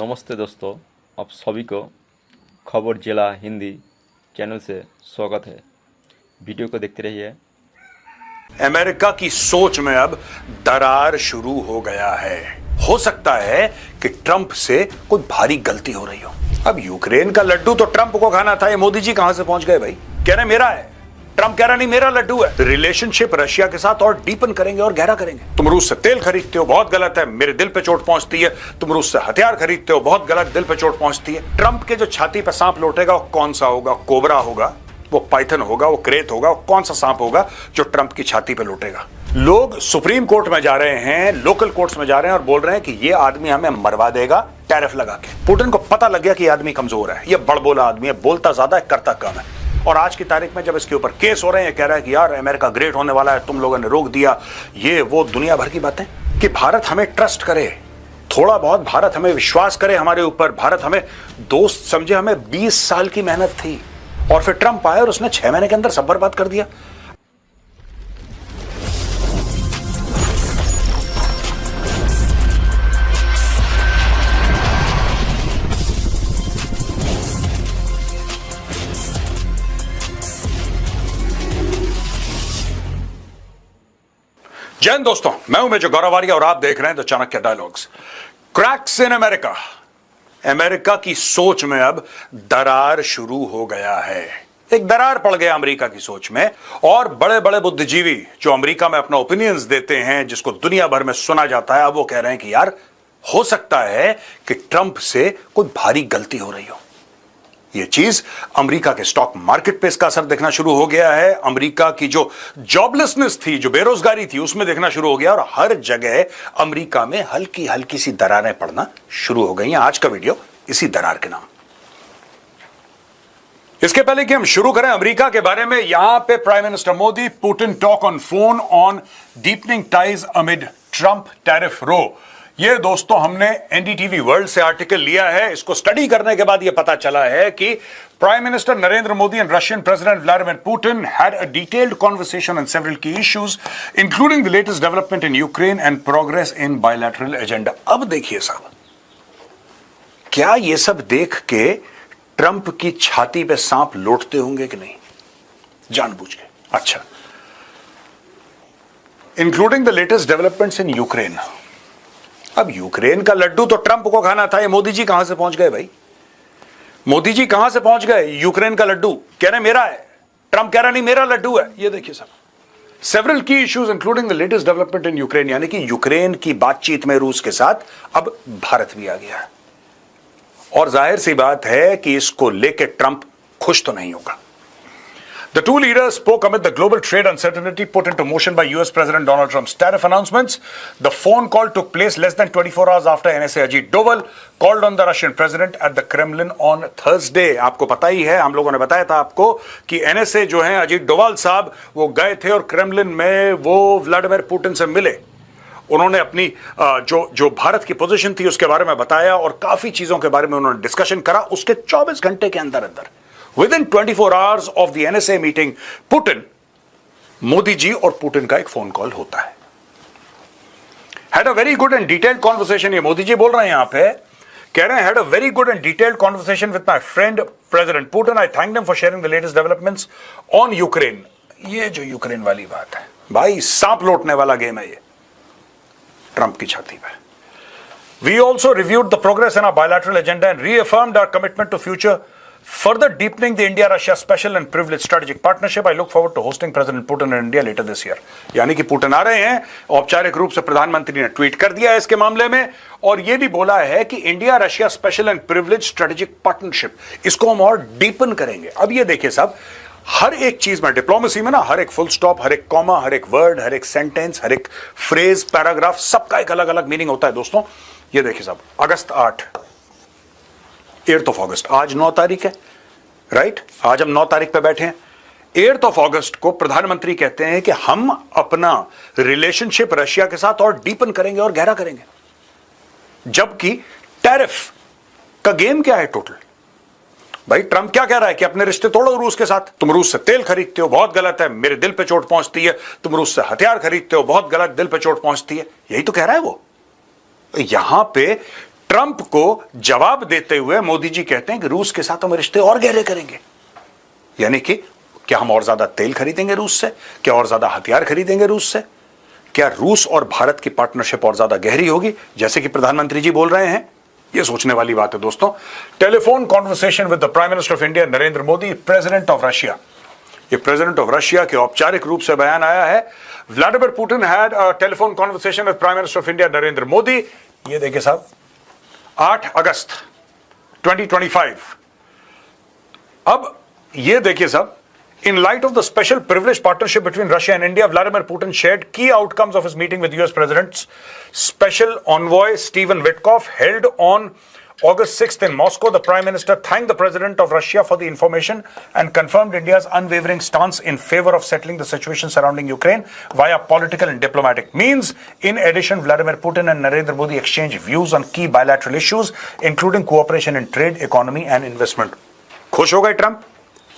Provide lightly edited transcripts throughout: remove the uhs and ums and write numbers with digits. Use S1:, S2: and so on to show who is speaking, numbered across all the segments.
S1: नमस्ते दोस्तों, आप सभी को खबर जिला हिंदी चैनल से स्वागत है। वीडियो को देखते रहिए।
S2: अमेरिका की सोच में अब दरार शुरू हो गया है। हो सकता है कि ट्रंप से कोई भारी गलती हो रही हो। अब यूक्रेन का लड्डू तो ट्रंप को खाना था, ये मोदी जी कहां से पहुंच गए भाई? कह रहे मेरा है, ट्रंप कह रहा नहीं मेरा लड्डू है। रिलेशनशिप रशिया के साथ और डीपन करेंगे और गहरा करेंगे। तुम रूस से तेल खरीदते हो, बहुत गलत है, मेरे दिल पे चोट पहुंचती है। तुम रूस से हथियार खरीदते हो, बहुत गलत, दिल पे चोट पहुंचती है। ट्रंप के जो छाती पे सांप लौटेगा वो कौन सा होगा? कोबरा होगा, वो पाइथन होगा, वो क्रेत होगा, वो कौन सा सांप होगा जो ट्रंप की छाती पे लौटेगा? लोग सुप्रीम कोर्ट में जा रहे हैं, लोकल कोर्ट्स में जा रहे हैं और बोल रहे हैं कि ये आदमी हमें मरवा देगा टैरिफ लगा के। पुतिन को पता लग गया कि ये आदमी कमजोर है, ये बड़बोला आदमी है, बोलता ज्यादा है, करता कम है। और आज की तारीख में जब इसके ऊपर केस हो रहे हैं, कह रहा है कि यार अमेरिका ग्रेट होने वाला है, तुम लोगों ने रोक दिया, ये वो दुनिया भर की बातें। कि भारत हमें ट्रस्ट करे, थोड़ा बहुत भारत हमें विश्वास करे हमारे ऊपर, भारत हमें दोस्त समझे। हमें 20 साल की मेहनत थी और फिर ट्रंप आया और उसने 6 महीने के अंदर सब बर्बाद कर दिया। जय हिंद दोस्तों, मैं हूं मेजर गौरव आर्य और आप देख रहे हैं the Chanakya dialogues. Cracks in America. America की सोच में अब दरार शुरू हो गया है। एक दरार पड़ गया अमेरिका की सोच में और बड़े बड़े बुद्धिजीवी जो अमेरिका में अपना ओपिनियंस देते हैं, जिसको दुनिया भर में सुना जाता है, अब वो कह रहे हैं कि यार हो सकता है कि ट्रंप से कोई भारी गलती हो रही हो। यह चीज अमेरिका के स्टॉक मार्केट पे इसका असर देखना शुरू हो गया है। अमेरिका की जो जॉबलेसनेस थी, जो बेरोजगारी थी, उसमें देखना शुरू हो गया और हर जगह अमेरिका में हल्की हल्की सी दरारें पड़ना शुरू हो गई हैं। आज का वीडियो इसी दरार के नाम। इसके पहले कि हम शुरू करें अमेरिका के बारे में, यहां पे prime minister Modi Putin talk on phone on deepening ties amid Trump tariff row. ये दोस्तों हमने एनडीटीवी वर्ल्ड से आर्टिकल लिया है। इसको स्टडी करने के बाद यह पता चला है कि prime minister Narendra Modi and Russian president Vladimir Putin had a detailed conversation on several key issues including the latest development in Ukraine and progress in bilateral agenda. अब देखिए साहब, क्या यह सब देख के ट्रंप की छाती पे सांप लौटते होंगे कि नहीं जानबूझ के? अच्छा, including the latest developments in Ukraine. अब यूक्रेन का लड्डू तो ट्रंप को खाना था, ये मोदी जी कहां से पहुंच गए भाई? मोदी जी कहां से पहुंच गए? यूक्रेन का लड्डू कह रहे मेरा है, ट्रंप कह रहा नहीं मेरा लड्डू है। ये देखिए सब several key issues including the latest development in Ukraine, यानी कि यूक्रेन की बातचीत में रूस के साथ अब भारत भी आ गया है। और जाहिर सी बात है कि इसको लेकर ट्रंप खुश तो नहीं होगा। The two leaders spoke amid the global trade uncertainty put into motion by US President Donald Trump's tariff announcements. The phone call took place less than 24 hours after NSA Ajit Doval called on the Russian president at the Kremlin on Thursday. आपको पता ही है, हम लोगों ने बताया था आपको कि NSA जो है अजीत डोवाल साहब, वो गए थे और क्रेमलिन में वो व्लादिमीर पुतिन से मिले। उन्होंने अपनी जो भारत की पोजीशन थी उसके बारे में बताया और काफी चीजों के बारे में उन्होंने डिस्कशन करा। उसके 24 घंटे के अंदर अंदर Within 24 hours of the NSA meeting, Putin, Modi ji और पुतिन का एक फोन कॉल होता है। Had a very good and detailed conversation, ये मोदी जी बोल रहे हैं यहां पे, कह रहे हैं had a very good and detailed conversation with my friend President Putin. I thanked him for sharing the latest developments on Ukraine. ये जो यूक्रेन वाली बात है भाई, सांप लौटने वाला गेम है ये ट्रंप की छाती पे। We also reviewed the progress in our bilateral agenda and reaffirmed our commitment to future further deepening the India-Russia special and privileged strategic partnership. I look forward to hosting President Putin in India later this year. यानी कि Putin आ रहे हैं, औपचारिक रूप से प्रधानमंत्री ने tweet कर दिया है इसके मामले में और यह भी बोला है कि India Russia special and privilege strategic partnership, इसको हम और डीपन करेंगे। अब ये देखिए साहब, हर एक चीज में डिप्लोमेसी में ना, हर एक फुल स्टॉप, हर एक कॉमा, हर एक वर्ड, हर एक सेंटेंस, हर एक फ्रेज, पैराग्राफ, सबका एक अलग अलग मीनिंग होता है दोस्तों। ये देखिए साहब, अगस्त 8 8 अगस्त, आज 9 तारीख है, राइट? आज हम 9 तारीख पे बैठे हैं। 8 अगस्त को प्रधानमंत्री कहते हैं कि हम अपना रिलेशनशिप रशिया के साथ और डीपन करेंगे और गहरा करेंगे। जबकि टैरिफ का गेम क्या है टोटल? भाई ट्रंप क्या कह रहा है कि अपने रिश्ते तोड़ो रूस के साथ। तुम रूस से तेल खरीदते हो, बहुत गलत है, मेरे दिल पे चोट पहुंचती है। तुम रूस से हथियार खरीदते हो, बहुत गलत, दिल पे चोट पहुंचती है। यही तो कह रहा है वो। यहां पे ट्रंप को जवाब देते हुए मोदी जी कहते हैं कि रूस के साथ हम रिश्ते और गहरे करेंगे। यानी कि क्या हम और ज्यादा तेल खरीदेंगे रूस से, क्या और ज्यादा हथियार खरीदेंगे रूस से, क्या रूस और भारत की पार्टनरशिप और ज्यादा गहरी होगी जैसे कि प्रधानमंत्री जी बोल रहे हैं। यह सोचने वाली बात है दोस्तों। Telephone conversation with the prime minister of India Narendra Modi, president of Russia. ये प्रेसिडेंट ऑफ रशिया के औपचारिक रूप से बयान आया है। Vladimir Putin had a telephone conversation with prime minister of India Narendra Modi. ये देखिए साहब, 8 अगस्त 2025। अब ये देखिए साहब, in light of the special privileged partnership between Russia and India, Vladimir Putin shared key outcomes of his meeting with US President's special envoy Stephen Witkoff held on August 6th in Moscow. The Prime Minister thanked the President of Russia for the information and confirmed India's unwavering stance in favor of settling the situation surrounding Ukraine via political and diplomatic means. In addition, Vladimir Putin and Narendra Modi exchanged views on key bilateral issues, including cooperation in trade, economy and investment. खुश हो गए Trump?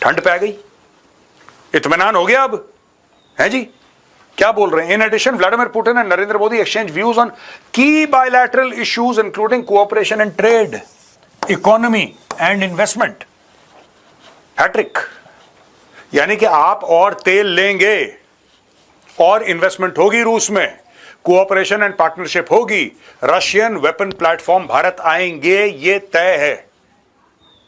S2: ठंड पे आ गई? इत्मीनान हो गया अब? है जी? क्या बोल रहे हैं? In addition Vladimir Putin and Narendra Modi exchange views on key bilateral issues including cooperation in trade, economy and investment. Hat trick. यानी कि आप और तेल लेंगे और इन्वेस्टमेंट होगी रूस में, कोऑपरेशन एंड पार्टनरशिप होगी, रशियन वेपन प्लेटफॉर्म भारत आएंगे, ये तय है।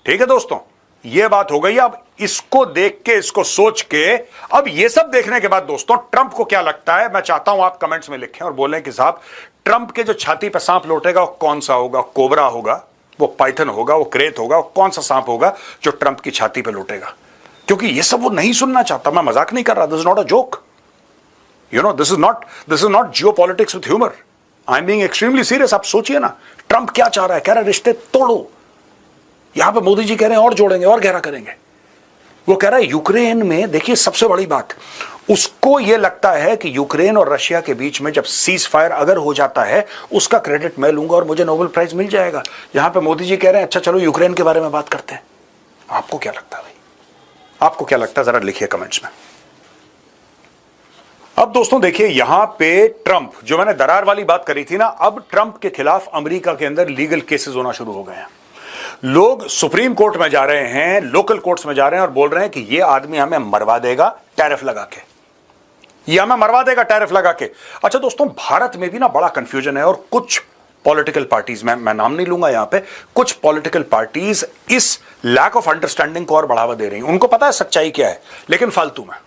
S2: ठीक है दोस्तों, ये बात हो गई। अब इसको देख के, इसको सोच के, अब ये सब देखने के बाद दोस्तों ट्रंप को क्या लगता है, मैं चाहता हूं आप कमेंट्स में लिखें और बोलें कि साहब ट्रंप के जो छाती पे सांप लौटेगा वो कौन सा होगा? कोबरा होगा, वो पाइथन होगा, वो क्रेत होगा, वो कौन सा सांप होगा जो ट्रंप की छाती पे लौटेगा? क्योंकि ये सब वो नहीं सुनना चाहता। मैं मजाक नहीं कर रहा, this is not a joke, you know, this is not geopolitics with humour, I am being extremely serious. आप सोचिए ना, ट्रंप क्या चाह रहा है? कह रहा है रिश्ते तोड़ो। यहां पे मोदी जी कह रहे हैं और जोड़ेंगे और गहरा करेंगे। वो कह रहा है यूक्रेन में, देखिए सबसे बड़ी बात, उसको यह लगता है कि यूक्रेन और रशिया के बीच में जब सीज फायर अगर हो जाता है उसका क्रेडिट मैं लूंगा और मुझे नोबेल प्राइज मिल जाएगा। यहां पे मोदी जी कह रहे हैं अच्छा चलो यूक्रेन के बारे में बात करते हैं। आपको क्या लगता है भाई? आपको क्या लगता है? जरा लिखिए कमेंट्स में। अब दोस्तों देखिए, यहां पे ट्रंप, जो मैंने दरार वाली बात करी थी ना, अब ट्रंप के खिलाफ अमेरिका के अंदर लीगल केसेस होना शुरू हो गए हैं। लोग सुप्रीम कोर्ट में जा रहे हैं, लोकल कोर्ट्स में जा रहे हैं और बोल रहे हैं कि ये आदमी हमें मरवा देगा टैरिफ लगा के, ये हमें मरवा देगा टैरिफ लगा के। अच्छा दोस्तों, भारत में भी ना बड़ा कंफ्यूजन है और कुछ पॉलिटिकल पार्टीज, मैं नाम नहीं लूंगा यहां पे, कुछ पॉलिटिकल पार्टीज इस लैक ऑफ अंडरस्टैंडिंग को और बढ़ावा दे रही हैं। उनको पता है सच्चाई क्या है, लेकिन फालतू में,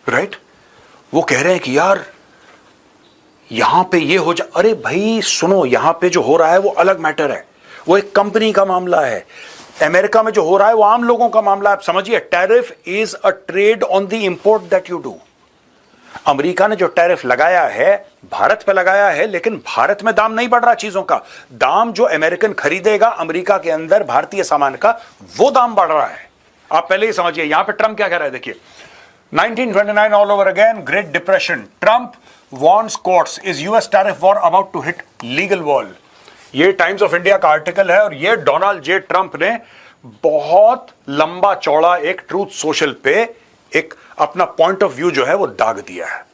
S2: राइट? वो कह रहे हैं कि यार यहां पे ये हो जा, अरे भाई सुनो, यहां पे जो हो रहा है वो अलग मैटर है, वो एक कंपनी का मामला है। अमेरिका में जो हो रहा है वो आम लोगों का मामला है। आप समझिए, tariff is a trade on the import that you do. America ने जो टैरिफ लगाया है भारत पे लगाया है, लेकिन भारत में दाम नहीं बढ़ रहा चीजों का। दाम जो अमेरिकन खरीदेगा अमेरिका के अंदर भारतीय सामान का, वो दाम बढ़ रहा है। आप पहले ही समझिए। यहां पे ट्रंप क्या कह रहा है, देखिए, 1929 all over again, Great Depression, Trump warns courts, is US tariff war about to hit legal wall. ये टाइम्स ऑफ इंडिया का आर्टिकल है और ये डोनाल्ड जे ट्रंप ने बहुत लंबा चौड़ा एक ट्रूथ सोशल पे एक अपना पॉइंट ऑफ व्यू जो है वो दाग दिया है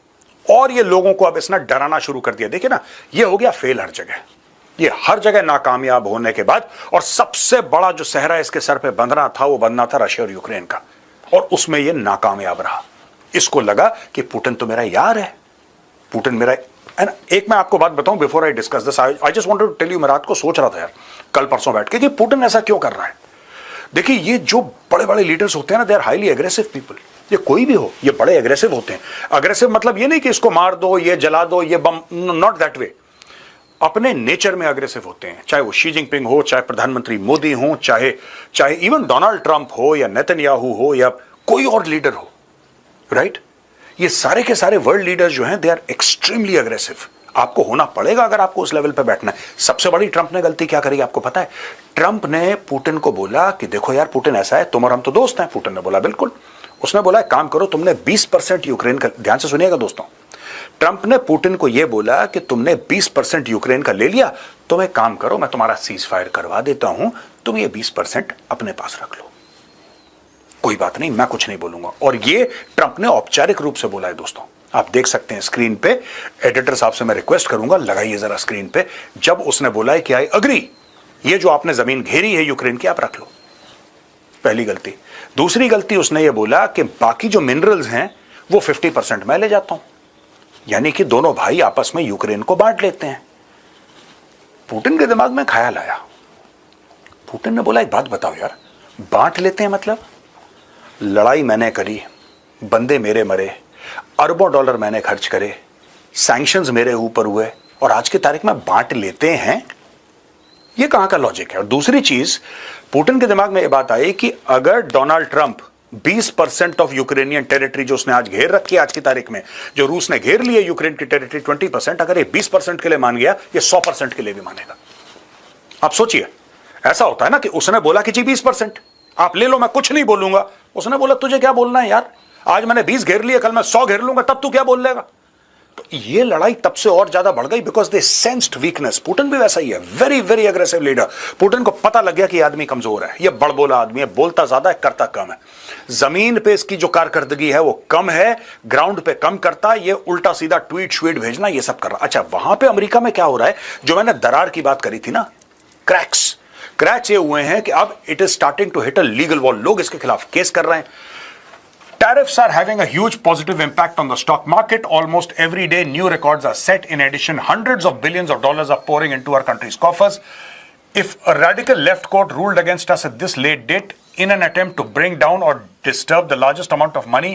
S2: और ये लोगों को अब इसने डराना शुरू कर दिया। देखिए ना, ये हो गया फेल हर जगह, ये हर जगह नाकामयाब होने के बाद। और सबसे बड़ा जो सहरा इसके सर पे बंधना था वो बंधना था रशिया और यूक्रेन का, और उसमें ये नाकामयाब रहा। इसको लगा कि पुतिन तो मेरा यार है, पुतिन मेरा। एंड एक मैं आपको बात बताऊं before I discuss this, I just wanted to tell you, मैं रात को सोच रहा था यार कल परसों बैठ के कि पुतिन ऐसा क्यों कर रहा है। देखिए, ये जो बड़े बड़े लीडर्स होते हैं ना, they are highly aggressive people. ये कोई भी हो, ये बड़े एग्रेसिव होते हैं। अग्रेसिव मतलब ये नहीं कि इसको मार दो, ये जला दो, ये बम, नॉट दैट वे। अपने नेचर में अग्रेसिव होते हैं, चाहे वो शी जिनपिंग हो, चाहे प्रधानमंत्री मोदी हो, चाहे इवन डोनाल्ड ट्रंप हो या नेतन्याहू हो या कोई और लीडर हो, राइट? ये सारे के सारे वर्ल्ड लीडर्स जो हैं, दे आर एक्सट्रीमली अग्रेसिव। आपको होना पड़ेगा अगर आपको उस लेवल पे बैठना है। सबसे बड़ी ट्रंप ने गलती क्या करी आपको पता है? ट्रंप ने पुतिन को बोला कि देखो यार पुतिन ऐसा है, तुम और हम तो दोस्त हैं। पुतिन ने बोला बिल्कुल। उसने बोला काम करो, तुमने 20% यूक्रेन का, ध्यान से सुनिएगा दोस्तों, ट्रंप ने पुतिन को यह बोला कि तुमने 20% यूक्रेन का ले लिया, तुम एक काम करो, मैं तुम्हारा सीज फायर करवा देता हूं, तुम ये 20% अपने पास रख लो, कोई बात नहीं, मैं कुछ नहीं बोलूंगा। और ये ट्रंप ने औपचारिक रूप से बोला है दोस्तों। आप देख सकते हैं स्क्रीन पे। एडिटर साहब से मैं रिक्वेस्ट करूंगा, लगाइए जरा स्क्रीन पे। जब उसने बोला है कि आई अग्री, ये जो आपने जमीन घेरी है यूक्रेन की, आप रख लो। पहली गलती। दूसरी गलती, उसने ये बोला कि बाकी जो मिनरल्स हैं वो 50% मैं ले जाता हूं, यानी कि दोनों भाई आपस में यूक्रेन को बांट लेते हैं। पुतिन के दिमाग में ख्याल आया। पुतिन ने बोला एक बात बताओ यार, बांट लेते हैं मतलब? लड़ाई मैंने करी, बंदे मेरे मरे, अरबों डॉलर मैंने खर्च करे, सैंक्शंस मेरे ऊपर हुए, और आज की तारीख में बांट लेते हैं? ये कहां का लॉजिक है? और दूसरी चीज, पुतिन के दिमाग में यह बात आई कि अगर Donald Trump 20% of Ukrainian territory जो उसने आज घेर रखी है, आज की तारीख में जो रूस ने घेर ली है यूक्रेन की टेरिटरी 20%, अगर ये 20% के लिए मान गया, ये 100% के लिए भी मानेगा। आप सोचिए, ऐसा होता है ना कि उसने बोला कि जी 20% आप ले लो, मैं कुछ नहीं बोलूंगा। उसने बोला तुझे क्या बोलना है यार, आज मैंने 20 घेर लिए, कल मैं 100 घेर लूंगा, तब तू क्या बोल लेगा? तो ये लड़ाई तब से और ज्यादा बढ़ गई because they sensed weakness. Putin भी वैसा ही है, very very aggressive leader. Putin को पता लग गया कि आदमी कमजोर है, ये बड़बोला आदमी है, बोलता ज्यादा है करता कम है। जमीन पे इसकी जो कारकर्दगी है वो कम है, ग्राउंड पे कम करता है, ये उल्टा सीधा ट्वीट श्वीट भेजना ये सब कर रहा। अच्छा, वहां पे अमेरिका में क्या हो रहा है, जो मैंने दरार की बात करी थी ना, क्रैक्स ये हुए हैं कि अब it is starting to hit a legal wall. लोग इसके खिलाफ केस कर रहे हैं। Tariffs are having a huge positive impact on the stock market. Almost every day, new records are set. In addition, hundreds of billions of dollars are pouring into our country's coffers. If a radical left court ruled against us at this late date in an attempt to bring down or disturb the largest amount of money,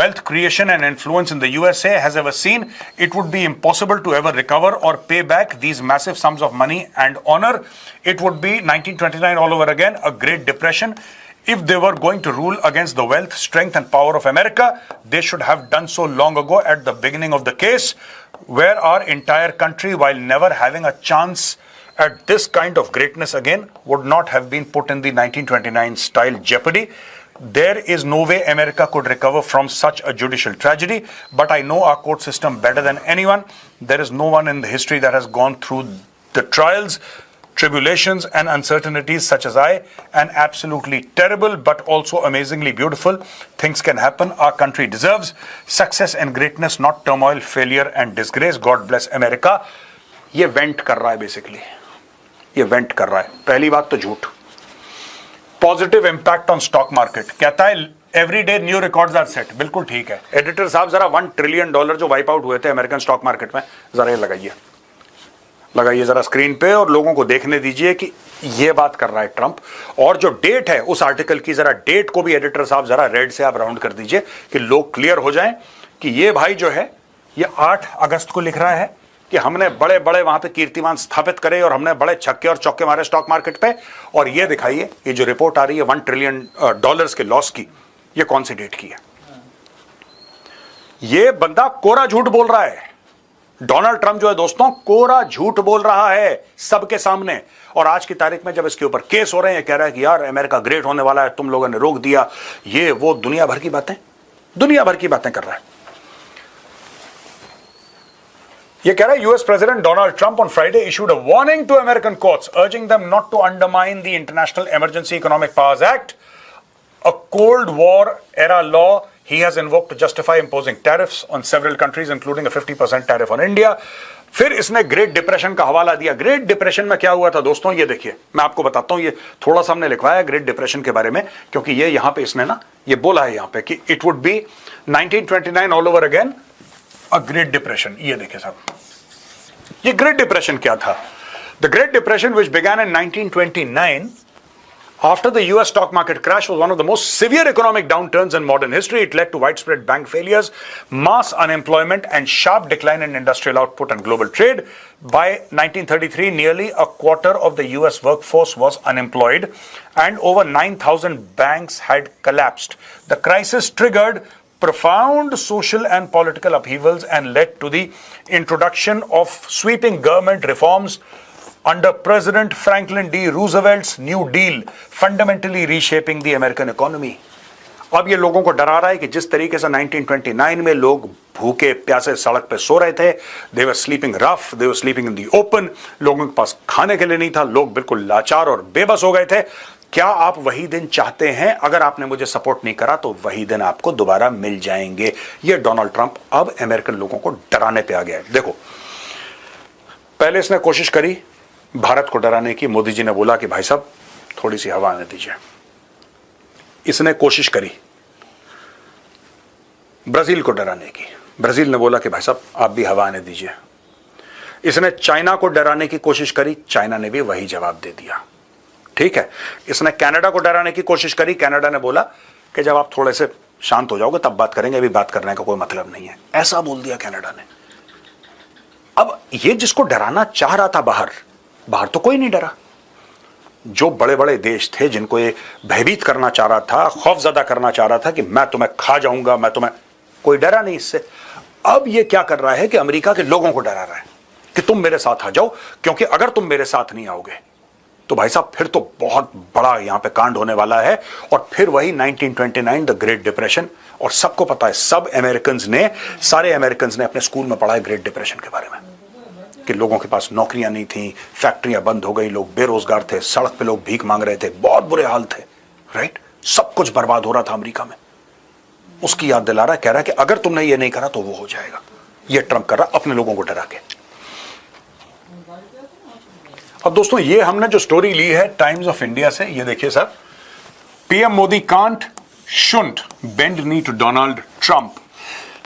S2: wealth creation and influence in the USA has ever seen, it would be impossible to ever recover or pay back these massive sums of money and honor. It would be 1929 all over again, a Great Depression. If they were going to rule against the wealth, strength and power of America, they should have done so long ago at the beginning of the case, where our entire country, while never having a chance at this kind of greatness again, would not have been put in the 1929 style jeopardy. There is no way America could recover from such a judicial tragedy, but I know our court system better than anyone. There is no one in the history that has gone through the trials, tribulations and uncertainties such as I, and absolutely terrible but also amazingly beautiful things can happen. Our country deserves success and greatness, not turmoil, failure and disgrace. God bless America. ये went कर रहा है, basically ये went कर रहा है। पहली बात तो झूठ। Positive impact on stock market, कहता है every day new records are set. बिल्कुल ठीक है। एडिटर साहब जरा $1 ट्रिलियन जो वाइप आउट हुए थे अमेरिकन स्टॉक मार्केट में, जरा ये लगाइए जरा स्क्रीन पे और लोगों को देखने दीजिए कि ये बात कर रहा है ट्रंप। और जो डेट है उस आर्टिकल की, जरा डेट को भी एडिटर साहब जरा रेड से आप राउंड कर दीजिए कि लोग क्लियर हो जाएं कि ये भाई जो है ये 8 अगस्त को लिख रहा है कि हमने बड़े बड़े वहां पे कीर्तिमान स्थापित करे और हमने बड़े छक्के और चौके मारे स्टॉक मार्केट पे। और ये दिखाइए, ये जो रिपोर्ट आ रही है $1 ट्रिलियन के लॉस की, ये कौन सी डेट की है? ये बंदा कोरा झूठ बोल रहा है। डोनाल्ड ट्रंप जो है दोस्तों, कोरा झूठ बोल रहा है सबके सामने। और आज की तारीख में जब इसके ऊपर केस हो रहे हैं, कह रहा है कि यार अमेरिका ग्रेट होने वाला है, तुम लोगों ने रोक दिया, ये वो दुनिया भर की बातें कर रहा है। ये कह रहा है US president Donald Trump on Friday issued a warning to American courts urging them not to undermine the International Emergency Economic Powers Act, a Cold War era law he has invoked to justify imposing tariffs on several countries including a 50% tariff on India. फिर इसने great depression का हवाला दिया। Great depression में क्या हुआ था दोस्तों, ये देखिए, मैं आपको बताता हूं। ये थोड़ा सा हमने लिखवाया है ग्रेट डिप्रेशन के बारे में, क्योंकि ये यहां पे इसने ना ये बोला है यहां पे कि it would be 1929 all over again a great depression. ये देखिए साहब, ये ग्रेट डिप्रेशन क्या था? The great depression which began in 1929 after the US stock market crash was one of the most severe economic downturns in modern history. It led to widespread bank failures, mass unemployment, and sharp decline in industrial output and global trade. By 1933, nearly a quarter of the US workforce was unemployed, and over 9,000 banks had collapsed. The crisis triggered profound social and political upheavals and led to the introduction of sweeping government reforms under President Franklin D. Roosevelt's New Deal, fundamentally reshaping the American economy. अब ये लोगों को डरा रहा है कि जिस तरीके से 1929 में लोग भूखे प्यासे सड़क पे सो रहे थे, they were sleeping rough, they were sleeping in the open, लोगों के पास खाने के लिए नहीं था, लोग बिल्कुल लाचार और बेबस हो गए थे। क्या आप वही दिन चाहते हैं? अगर आपने मुझे सपोर्ट नहीं करा तो वही दिन आपको दोबारा मिल जाएंगे। ये डोनाल्ड ट्रंप अब अमेरिकन लोगों को डराने पे आ गया है। देखो, पहले इसने कोशिश करी भारत को डराने की। मोदी जी ने बोला कि भाई साहब थोड़ी सी हवा आने दीजिए। इसने कोशिश करी ब्राजील को डराने की। ब्राजील ने बोला कि भाई साहब आप भी हवा आने दीजिए। इसने चाइना को डराने की कोशिश करी, चाइना ने भी वही जवाब दे दिया। ठीक है, इसने कनाडा को डराने की कोशिश करी, कनाडा ने बोला कि जब आप थोड़े से शांत हो जाओगे तब बात करेंगे, अभी बात करने का कोई मतलब नहीं है, ऐसा बोल दिया कनाडा ने। अब ये जिसको डराना चाह रहा था बाहर तो कोई नहीं डरा। जो बड़े बड़े देश थे जिनको ये भयभीत करना चाह रहा था, खौफजदा करना चाह रहा था कि मैं तुम्हें खा जाऊंगा, मैं तुम्हें, कोई डरा नहीं इससे। अब ये क्या कर रहा है कि अमेरिका के लोगों को डरा रहा है कि तुम मेरे साथ आ जाओ, क्योंकि अगर तुम मेरे साथ नहीं आओगे तो भाई साहब फिर तो बहुत बड़ा यहां पे कांड होने वाला है। और फिर वही 1929 द ग्रेट डिप्रेशन। और सबको पता है, सारे अमेरिकन्स ने अपने स्कूल में पढ़ा है ग्रेट डिप्रेशन के बारे में, कि लोगों के पास नौकरियां नहीं थी, फैक्ट्रियां बंद हो गई, लोग बेरोजगार थे, सड़क पे लोग भीख मांग रहे थे, बहुत बुरे हाल थे। राइट, सब कुछ बर्बाद हो रहा था अमेरिका में। उसकी याद दिला रहा है, कह रहा है कि अगर तुमने ये नहीं करा तो वो हो जाएगा। ये ट्रंप कर रहा अपने लोगों को डरा के। अब दोस्तों, ये हमने जो स्टोरी ली है टाइम्स ऑफ इंडिया से, ये देखिए sir, PM Modi can't shunt bend knee to Donald Trump,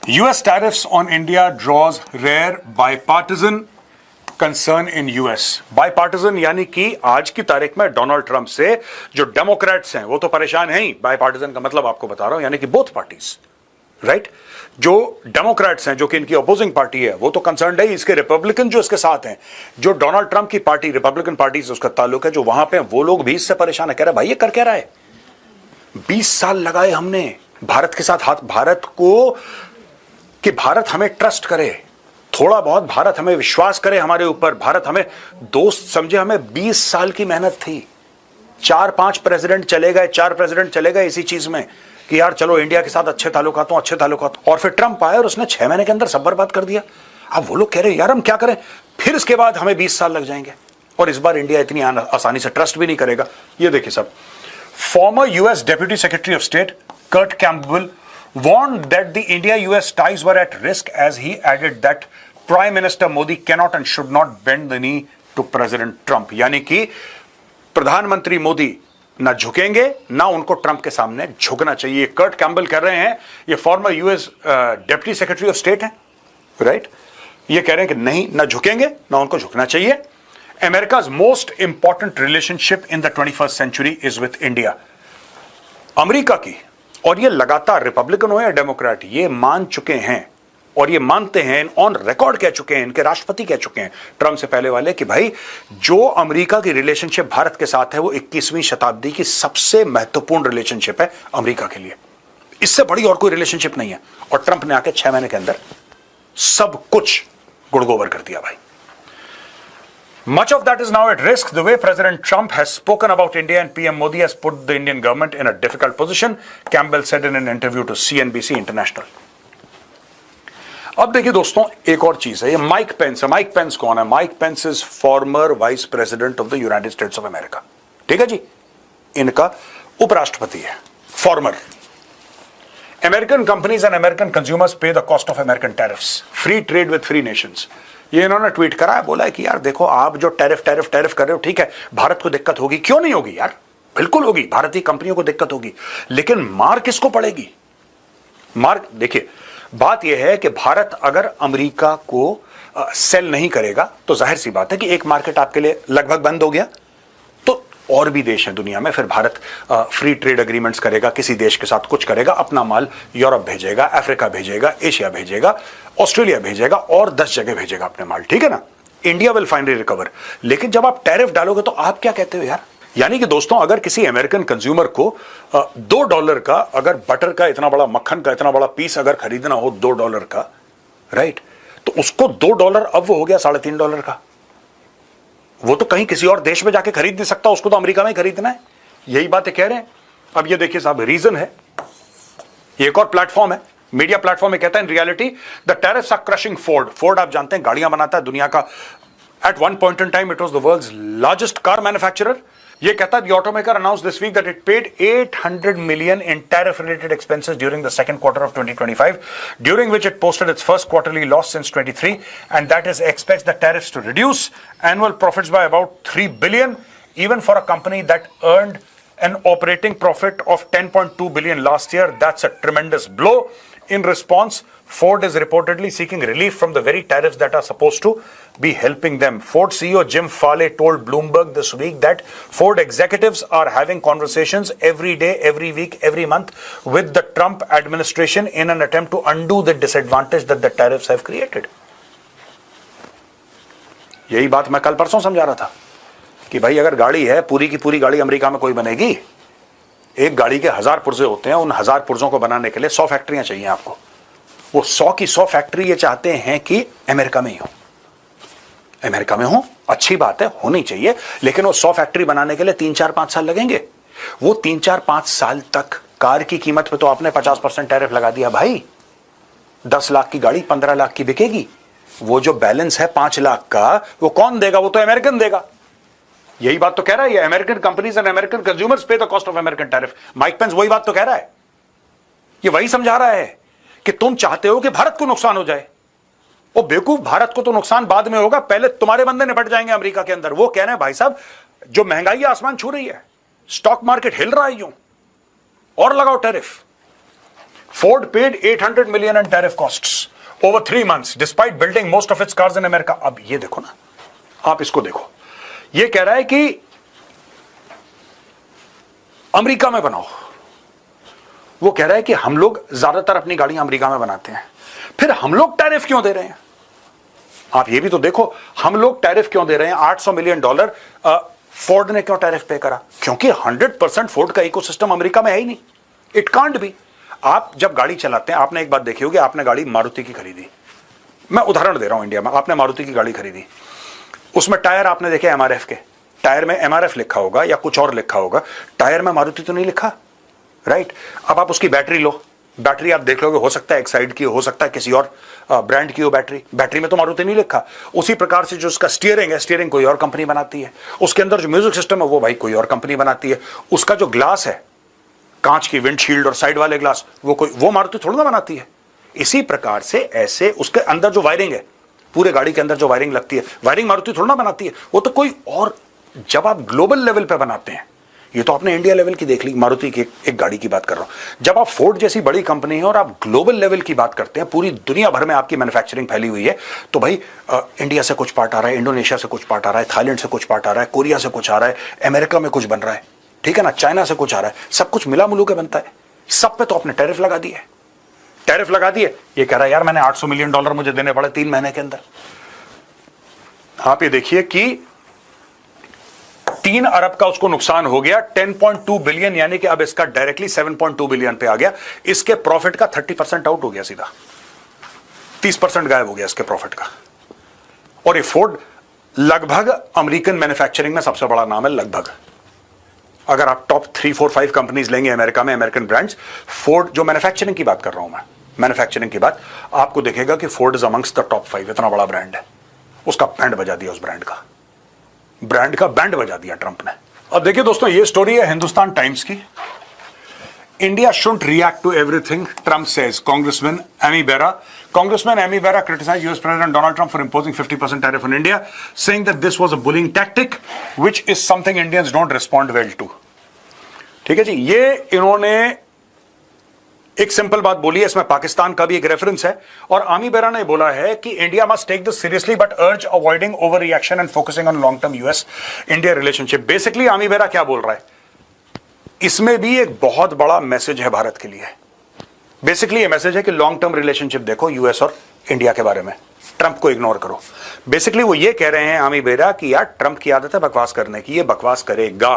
S2: US tariffs on India draws rare bipartisan concern in US. Bipartisan यानी कि आज की तारीख में डोनाल्ड ट्रंप से जो डेमोक्रेट्स हैं वो तो परेशान हैं ही। बायपार्टिजन का मतलब आपको बता रहा हूं, यानी कि बोथ पार्टीज। राइट, जो डेमोक्रेट्स हैं, जो कि इनकी अपोजिंग पार्टी है, वो तो कंसर्न है। इसके रिपब्लिकन जो इसके साथ हैं, जो डोनाल्ड ट्रंप की पार्टी रिपब्लिकन पार्टी से उसका ताल्लुक है, जो वहां पे वो लोग भी इससे परेशान है। कह रहे भाई ये कर क्या रहा है? 20 साल लगाए हमने भारत के साथ हाथ, भारत को, कि भारत हमें ट्रस्ट करे, थोड़ा बहुत भारत हमें विश्वास करे हमारे ऊपर, भारत हमें दोस्त समझे। हमें 20 साल की मेहनत थी, 4-5 प्रेसिडेंट चले गए, 4 प्रेसिडेंट चले गए इसी चीज में कि यार चलो इंडिया के साथ अच्छे ताल्लुकात हो, अच्छे ताल्लुकात। और फिर ट्रंप आया और उसने 6 महीने के अंदर सब बर्बाद कर दिया। अब वो लोग कह रहे हैं यार हम क्या करें, फिर इसके बाद हमें 20 साल लग जाएंगे। और इस बार इंडिया इतनी आसानी से ट्रस्ट भी नहीं करेगा। ये देखिए सब, former US deputy secretary of state Kurt Campbell warned that the India-US ties were at risk, as he added that Prime Minister Modi cannot and should not bend the knee to President Trump। यानी कि प्रधानमंत्री मोदी ना झुकेंगे ना उनको Trump के सामने झुकना चाहिए। कर्ट कैम्पबेल कर रहे हैं, ये farmer US deputy secretary of state हैं। राइट, ये कह रहे हैं कि नहीं, ना झुकेंगे ना उनको झुकना चाहिए। America's most important relationship in the 21st century is with India। America की, और ये लगातार रिपब्लिकन हो या डेमोक्रेट, ये मान चुके हैं और ये मानते हैं, ऑन रिकॉर्ड कह चुके हैं, इनके राष्ट्रपति कह चुके हैं ट्रंप से पहले वाले, कि भाई जो अमेरिका की रिलेशनशिप भारत के साथ है वो 21वीं शताब्दी की सबसे महत्वपूर्ण रिलेशनशिप है अमेरिका के लिए। इससे बड़ी और कोई रिलेशनशिप नहीं है। और ट्रंप ने आके 6 महीने के अंदर सब कुछ गुड़गोबर कर दिया भाई। Much of that is now at risk. The way President Trump has spoken about India and PM Modi has put the Indian government in a difficult position, Campbell said in an interview to CNBC International। अब देखिए दोस्तों, एक और चीज है, ये Mike Pence है। Mike Pence कौन है? Mike Pence is farmer vice president of the United states of America. ठीक है जी, इनका उपराष्ट्रपति है, farmer. American companies and American consumers pay the cost of American tariffs. Free trade with free nations। ये इन्होंने tweet करा है, बोला है कि यार देखो आप जो टैरिफ कर रहे हो, ठीक है भारत को दिक्कत होगी, क्यों नहीं होगी यार, बिल्कुल होगी, भारतीय कंपनियों को दिक्कत होगी, लेकिन मार किसको पड़ेगी? मार, देखिए बात यह है कि भारत अगर अमेरिका को सेल नहीं करेगा तो जाहिर सी बात है कि एक मार्केट आपके लिए लगभग बंद हो गया। तो और भी देश हैं दुनिया में, फिर भारत फ्री ट्रेड एग्रीमेंट्स करेगा, किसी देश के साथ कुछ करेगा, अपना माल यूरोप भेजेगा, अफ्रीका भेजेगा, एशिया भेजेगा, ऑस्ट्रेलिया भेजेगा और 10 जगह भेजेगा अपने माल। ठीक है ना, इंडिया विल फाइनली रिकवर। लेकिन जब आप टैरिफ डालोगे तो आप क्या कहते हो यार? यानी कि दोस्तों, अगर किसी अमेरिकन कंज्यूमर को $2 का अगर बटर का इतना बड़ा, मक्खन का इतना बड़ा पीस अगर खरीदना हो $2 का, राइट, तो उसको $2 अब वो हो गया $3.5 का। वो तो कहीं किसी और देश में जाके खरीद नहीं सकता, उसको तो अमेरिका में ही खरीदना है। यही बातें कह रहे हैं। अब ये देखिए साहब, रीजन है, ये एक और प्लेटफॉर्म है, मीडिया प्लेटफॉर्म में कहता है in reality the tariffs are crushing Ford. Ford आप जानते हैं गाड़ियां बनाता है, दुनिया का, at one point in time it was the world's largest car manufacturer, ये कहता है the automaker announced this week that it paid 800 million in tariff related expenses during the second quarter of 2025, during which it posted its first quarterly loss since 23, and that is expects the tariffs to reduce annual profits by about 3 billion, even for a company that earned an operating profit of 10.2 billion last year. That's a tremendous blow. In response, Ford is reportedly seeking relief from the very tariffs that are supposed to be helping them. Ford CEO Jim Farley told Bloomberg this week that Ford executives are having conversations every day, every week, every month with the Trump administration in an attempt to undo the disadvantage that the tariffs have created. यही बात मैं कल परसों समझा रहा था कि भाई अगर गाड़ी है, पूरी की पूरी गाड़ी अमेरिका में कोई बनेगी, एक गाड़ी के 1000 पुर्जे होते हैं, उन 1000 पुर्जों को बनाने के लिए 100 फैक्ट्रियां चाहिए आपको। वो 100 की 100 फैक्ट्री ये चाहते हैं कि अमेरिका में ही हो, अमेरिका में हो, अच्छी बात है, होनी चाहिए, लेकिन वो 100 फैक्ट्री बनाने के लिए 3-4-5 साल लगेंगे। वो 3-4-5 साल तक कार की कीमत पे तो आपने 50% टैरिफ लगा दिया भाई। 10 लाख की गाड़ी 15 लाख की बिकेगी, वो जो बैलेंस है 5 लाख का वो कौन देगा? वो तो अमेरिकन देगा। यही बात तो कह रहा है ये, American companies and American consumers pay the cost of American tariff. Mike Pence वही बात तो कह रहा है, ये वही समझा रहा है कि तुम चाहते हो कि भारत को नुकसान हो जाए। ओ बेवकूफ, भारत को तो नुकसान बाद में होगा, पहले तुम्हारे बंदे निपट जाएंगे अमेरिका के अंदर। वो कह रहे हैं भाई साहब, जो महंगाई आसमान छू रही है, स्टॉक मार्केट हिल रहा है यूं, और लगाओ tariff. Ford paid 800 million in tariff costs over 3 months despite building most of its cars in America। अब ये देखो ना, आप इसको देखो, ये कह रहा है कि अमेरिका में बनाओ। वो कह रहा है कि हम लोग ज्यादातर अपनी गाड़ियां अमेरिका में बनाते हैं, फिर हम लोग टैरिफ क्यों दे रहे हैं? आप ये भी तो देखो, हम लोग टैरिफ क्यों दे रहे हैं? $800 million फोर्ड ने क्यों टैरिफ पे करा? क्योंकि 100% फोर्ड का इकोसिस्टम अमेरिका में है ही नहीं, इट कांट बी। आप जब गाड़ी चलाते हैं, आपने एक बात देखी होगी, आपने गाड़ी मारुति की खरीदी, मैं उदाहरण दे रहा हूं, इंडिया में आपने मारुति की गाड़ी खरीदी, उसमें टायर आपने देखे MRF के, टायर में MRF लिखा होगा या कुछ और लिखा होगा, टायर में मारुति तो नहीं लिखा, राइट? अब आप उसकी बैटरी लो, बैटरी आप देख लोगे, हो सकता है एक्साइड की, हो सकता है किसी और ब्रांड की हो बैटरी, बैटरी में तो मारुति नहीं लिखा। उसी प्रकार से जो उसका स्टीयरिंग है, स्टीयरिंग कोई और कंपनी बनाती है, उसके अंदर जो म्यूजिक सिस्टम है वो भाई कोई और कंपनी बनाती है, उसका जो ग्लास है, कांच की विंडशील्ड और साइड वाले ग्लास, वो मारुति थोड़ी ना बनाती है। इसी प्रकार से ऐसे उसके अंदर जो वायरिंग है, पूरे गाड़ी के अंदर जो वायरिंग लगती है, वायरिंग मारुति थोड़ा ना बनाती है, वो तो कोई और। जब आप ग्लोबल लेवल पे बनाते हैं, ये तो आपने इंडिया लेवल की देख ली, मारुति की एक गाड़ी की बात कर रहा हूं। जब आप फोर्ड जैसी बड़ी कंपनी है और आप ग्लोबल लेवल की बात करते हैं, पूरी दुनिया भर में आपकी मैन्युफैक्चरिंग फैली हुई है, तो भाई इंडिया से कुछ पार्ट आ रहा है, इंडोनेशिया से कुछ पार्ट आ रहा है, थाईलैंड से कुछ पार्ट आ रहा है, कोरिया से कुछ आ रहा है, अमेरिका में कुछ बन रहा है, ठीक है ना, चाइना से कुछ आ रहा है, सब कुछ मिला मुलू के बनता है। सब पे तो आपने टैरिफ लगा दिए, टैरिफ लगा दिए। ये कह रहा है यार मैंने $800 million मुझे देने पड़े 3 महीने के अंदर। आप ये देखिए कि 3 अरब का उसको नुकसान हो गया, 10.2 बिलियन, यानी कि अब इसका डायरेक्टली 7.2 बिलियन पे आ गया। इसके प्रॉफिट का 30% आउट हो गया, सीधा 30% गायब हो गया इसके प्रॉफिट का। और ये फोर्ड लगभग अमेरिकन मैन्युफैक्चरिंग में सबसे बड़ा नाम है, लगभग। अगर आप टॉप 3, 4, 5 कंपनीज लेंगे अमेरिका में, अमेरिकन ब्रांड्स, फोर्ड, जो मैन्युफैक्चरिंग की बात कर रहा हूं मैं, मैन्युफैक्चरिंग की बात, आपको देखेगा कि Ford is amongst the top 5। इतना बड़ा ब्रांड है, उसका बैंड बजा दिया, उस ब्रांड का बैंड बजा दिया ट्रंप ने। अब देखिए दोस्तों, ये स्टोरी है हिंदुस्तान टाइम्स की। India should react to everything, Trump says, congressman Amy Bera. Congressman Amy Bera criticized US President Donald Trump for imposing 50% tariff on India, saying that this was a bullying tactic, which is something Indians don't respond well to. ठीक है जी, ये इन्होंने एक simple बात बोली है, इसमें पाकिस्तान का भी एक रेफरेंस है, और आमी बेरा ने बोला है कि India must take this seriously but urge avoiding over reaction and focusing on long term US India relationship. Basically Ami Bera क्या बोल रहा है, इसमें भी एक बहुत बड़ा मैसेज है भारत के लिए। बेसिकली ये मैसेज है कि लॉन्ग टर्म रिलेशनशिप देखो US और इंडिया के बारे में, ट्रंप को इग्नोर करो। बेसिकली वो ये कह रहे हैं आमी बेरा कि यार ट्रंप की आदत है बकवास करने की, ये बकवास करेगा,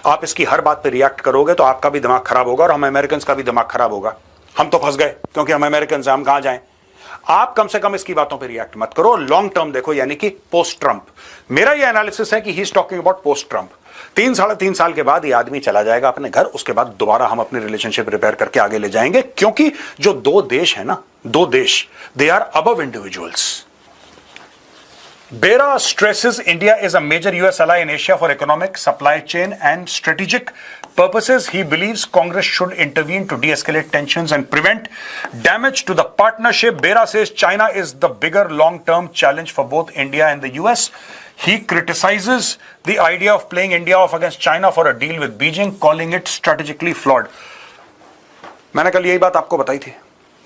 S2: आप इसकी हर बात पे रिएक्ट करोगे तो आपका भी दिमाग खराब होगा और हम अमेरिकन का भी दिमाग खराब होगा। हम तो फंस गए क्योंकि हम अमेरिकन हैं, हम कहां जाएं। आप कम से कम इसकी बातों पे रिएक्ट मत करो, लॉन्ग टर्म देखो, यानी कि पोस्ट ट्रंप। मेरा ये एनालिसिस है कि he is talking about post Trump. 3-3.5 साल के बाद ये आदमी चला जाएगा अपने घर, उसके बाद दोबारा हम अपनी रिलेशनशिप रिपेयर करके आगे ले जाएंगे, क्योंकि जो 2 देश है ना, 2 देश, they are above individuals. Bera stresses India is a major US ally in Asia for economic, supply chain and strategic purposes. He believes Congress should intervene to de-escalate tensions and prevent damage to the partnership. Bera says China is the bigger long-term challenge for both India and the US. He criticizes the idea of playing India off against China for a deal with Beijing, calling it strategically flawed. मैंने कल यही बात आपको बताई थी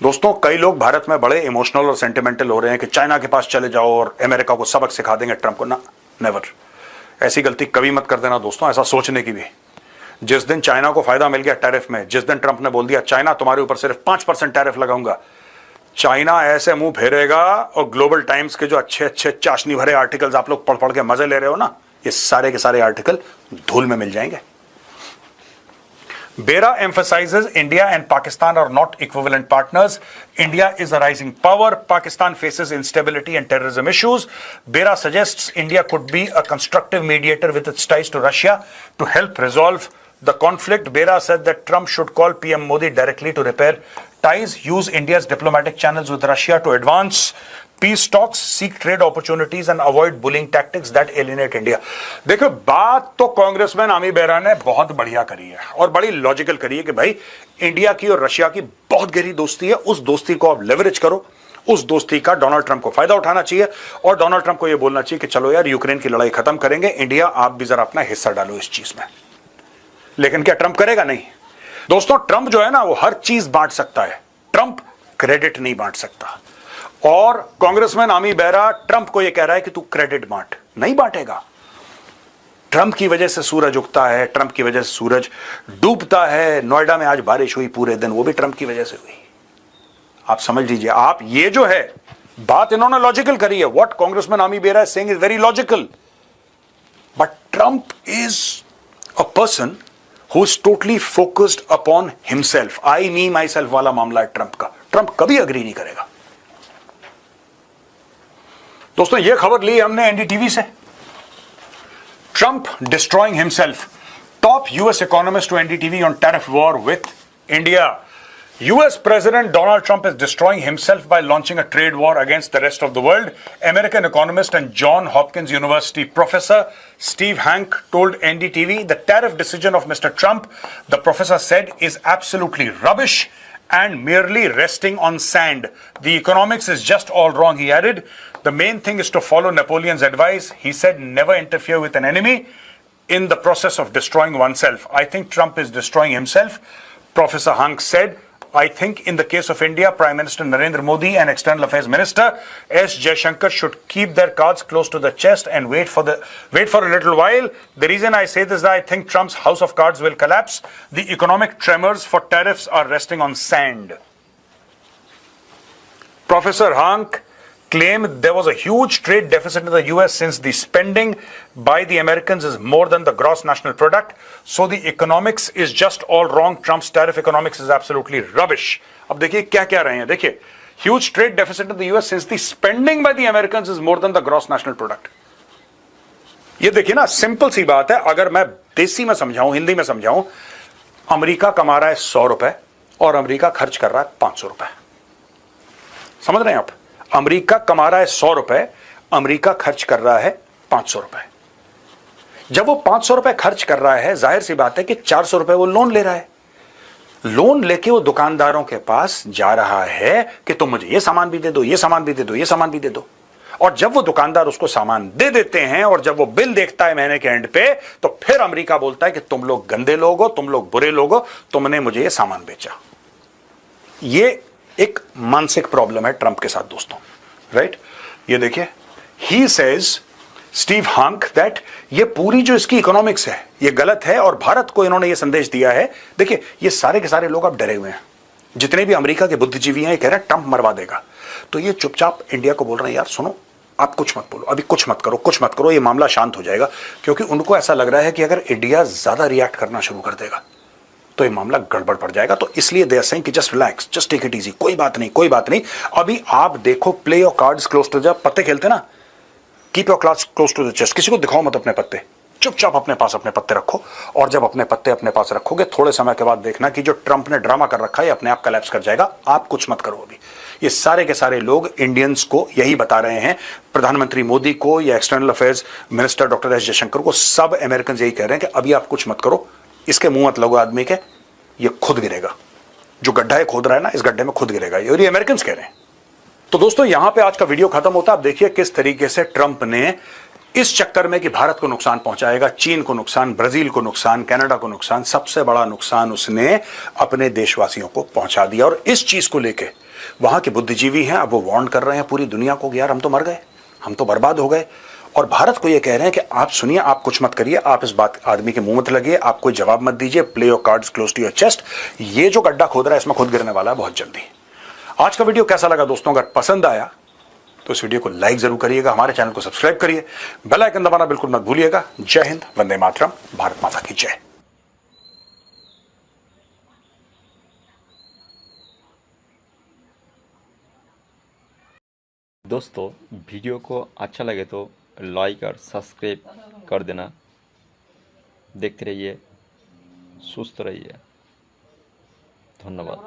S2: दोस्तों। कई लोग भारत में बड़े इमोशनल और सेंटिमेंटल हो रहे हैं कि चाइना के पास चले जाओ और अमेरिका को सबक सिखा देंगे ट्रंप को। ना, नेवर। ऐसी गलती कभी मत कर देना दोस्तों, ऐसा सोचने की भी। जिस दिन चाइना को फायदा मिल गया टैरिफ में, जिस दिन ट्रंप ने बोल दिया चाइना तुम्हारे ऊपर सिर्फ 5% टैरिफ लगाऊंगा, चाइना ऐसे मुंह फेरेगा और ग्लोबल टाइम्स के जो अच्छे अच्छे चाशनी भरे आर्टिकल्स आप लोग पढ़ पढ़ के मजे ले रहे हो ना, ये सारे के सारे आर्टिकल धूल में मिल जाएंगे। Bera emphasizes India and Pakistan are not equivalent partners. India is a rising power. Pakistan faces instability and terrorism issues. Bera suggests India could be a constructive mediator with its ties to Russia to help resolve the conflict. Bera said that Trump should call PM Modi directly to repair ties, use India's diplomatic channels with Russia to advance peace talks, seek trade opportunities and avoid bullying tactics that alienate India. देखो, बात तो congressman आमी बेरा ने बहुत बढ़िया करी है और बड़ी लॉजिकल करी है कि भाई इंडिया की और रशिया की बहुत गहरी दोस्ती है, उस दोस्ती को आप लेवरेज करो, उस दोस्ती का डोनाल्ड ट्रंप को फायदा उठाना चाहिए और डोनाल्ड ट्रंप को यह बोलना चाहिए कि चलो यार यूक्रेन की लड़ाई खत्म करेंगे, इंडिया आप भी जरा अपना हिस्सा डालो इस चीज में। लेकिन क्या ट्रंप करेगा? नहीं दोस्तों, ट्रंप जो है ना वो हर चीज बांट सकता है, ट्रंप क्रेडिट नहीं बांट सकता। और कांग्रेसमैन आमी बेरा ट्रंप को यह कह रहा है कि तू क्रेडिट बांट, नहीं बांटेगा। ट्रंप की वजह से सूरज उगता है, ट्रंप की वजह से सूरज डूबता है। नोएडा में आज बारिश हुई पूरे दिन, वो भी ट्रंप की वजह से हुई। आप समझ लीजिए, आप ये जो है बात इन्होंने लॉजिकल करी है। व्हाट कांग्रेसमैन आमी बेरा is saying is very logical, but Trump is a person who is totally focused upon himself. I me my self वाला मामला है ट्रंप का। ट्रंप कभी अग्री नहीं करेगा। दोस्तों, यह खबर ली हमने एनडीटीवी से। Trump destroying himself, top US economist to NDTV on tariff war with India. US President Donald Trump is destroying himself by launching a trade war against the rest of the world. American economist and Johns Hopkins University professor Steve Hanke told NDTV the tariff decision of Mr. Trump, the professor said, is absolutely rubbish and merely resting on sand. The economics is just all wrong, he added. The main thing is to follow Napoleon's advice. He said, never interfere with an enemy in the process of destroying oneself. I think Trump is destroying himself, Professor Hanke said. I think in the case of India, Prime Minister Narendra Modi and External Affairs Minister S. Jaishankar should keep their cards close to the chest and wait for a little while. The reason I say this is that I think Trump's house of cards will collapse. The economic tremors for tariffs are resting on sand. Professor Hanke claimed there was a huge trade deficit in the US since the spending by the Americans is more than the gross national product. So the economics is just all wrong. Trump's tariff economics is absolutely rubbish. अब देखिए क्या क्या रहे हैं, देखिए huge trade deficit in the US since the spending by the Americans is more than the gross national product. ये देखिए ना, सिंपल सी बात है। अगर मैं देसी में समझाऊं, हिंदी में समझाऊं, अमेरिका कमा रहा है 100 रुपए और अमेरिका खर्च कर रहा है 500 रुपए। समझ रहे हैं आप? अमेरिका कमा रहा है 100 रुपए, अमेरिका खर्च कर रहा है 500 रुपए। जब वो 500 रुपए खर्च कर रहा है, जाहिर सी बात है कि 400 रुपए वो लोन ले रहा है। लोन लेके वो दुकानदारों के पास जा रहा है कि तुम मुझे ये सामान भी दे दो, ये सामान भी दे दो, ये सामान भी दे दो। और जब वो दुकानदार उसको सामान दे देते हैं और जब वो बिल देखता है महीने के एंड पे, तो फिर अमेरिका बोलता है कि तुम लोग गंदे लोग हो, तुम लोग बुरे लोग हो, तुमने मुझे ये सामान बेचा। ये एक मानसिक प्रॉब्लम है ट्रंप के साथ दोस्तों, राइट? ये देखिए, ही सेज स्टीव हांक दैट ये पूरी जो इसकी इकोनॉमिक्स है ये गलत है और भारत को इन्होंने ये संदेश दिया है। देखिए, ये सारे के सारे लोग अब डरे हुए हैं, जितने भी अमेरिका के बुद्धिजीवी हैं, ये कह रहे हैं ट्रंप मरवा देगा। तो ये चुपचाप इंडिया को बोल रहे हैं, यार सुनो, आप कुछ मत बोलो, अभी कुछ मत करो, कुछ मत करो, ये मामला शांत हो जाएगा। क्योंकि उनको ऐसा लग रहा है कि अगर इंडिया ज्यादा रिएक्ट करना शुरू कर देगा तो ये मामला गड़बड़ पड़ जाएगा। तो इसलिए दे आर सेइंग कि just relax, just take it easy, कोई बात नहीं, कोई बात नहीं। अभी आप देखो, play your cards close to the, पत्ते खेलते ना, keep your cards close to the chest, किसी को दिखाओ मत अपने पत्ते, चुपचाप अपने पास अपने पत्ते रखो, और जब अपने पत्ते अपने पास रखोगे थोड़े समय के बाद देखना कि जो ट्रंप ने ड्रामा कर रखा है अपने आप कोलैप्स कर जाएगा। आप कुछ मत करो अभी। ये सारे के सारे लोग इंडियंस को यही बता रहे हैं, प्रधानमंत्री मोदी को या external affairs minister doctor S Jaishankar को, सब अमेरिकन यही कह रहे हैं कि अभी आप कुछ मत करो, इसके मुंह मत लगो आदमी के, ये खुद गिरेगा। जो गड्ढा है खोद रहा है ना, इस गड्ढे में खुद गिरेगा, और ये अमेरिकन कह रहे हैं। तो दोस्तों यहां पे आज का वीडियो खत्म होता है। आप देखिए किस तरीके से ट्रंप ने इस चक्कर में कि भारत को नुकसान पहुंचाएगा, चीन को नुकसान, ब्राजील को नुकसान, कनाडा को नुकसान, सबसे बड़ा नुकसान उसने अपने देशवासियों को पहुंचा दिया। और इस चीज को लेके वहां के बुद्धिजीवी हैं, अब वो वार्न कर रहे हैं पूरी दुनिया को कि यार हम तो मर गए, हम तो बर्बाद हो गए। और भारत को ये कह रहे हैं कि आप सुनिए, आप कुछ मत करिए, आप इस बात आदमी के मुंह मत लगिए, आप कोई जवाब मत दीजिए, play your cards close to your chest. ये जो गड्ढा खोद रहा है इसमें खुद गिरने वाला है बहुत जल्दी। आज का वीडियो कैसा लगा दोस्तों? अगर पसंद आया तो इस वीडियो को लाइक जरूर करिएगा, हमारे चैनल को सब्सक्राइब करिए, बेल आइकन दबाना बिल्कुल मत भूलिएगा। जय हिंद, वंदे मातरम, भारत माता की जय।
S1: दोस्तों वीडियो को अच्छा लगे तो लाइक और सब्सक्राइब कर देना। देखते रहिए, सुस्त रहिए। धन्यवाद।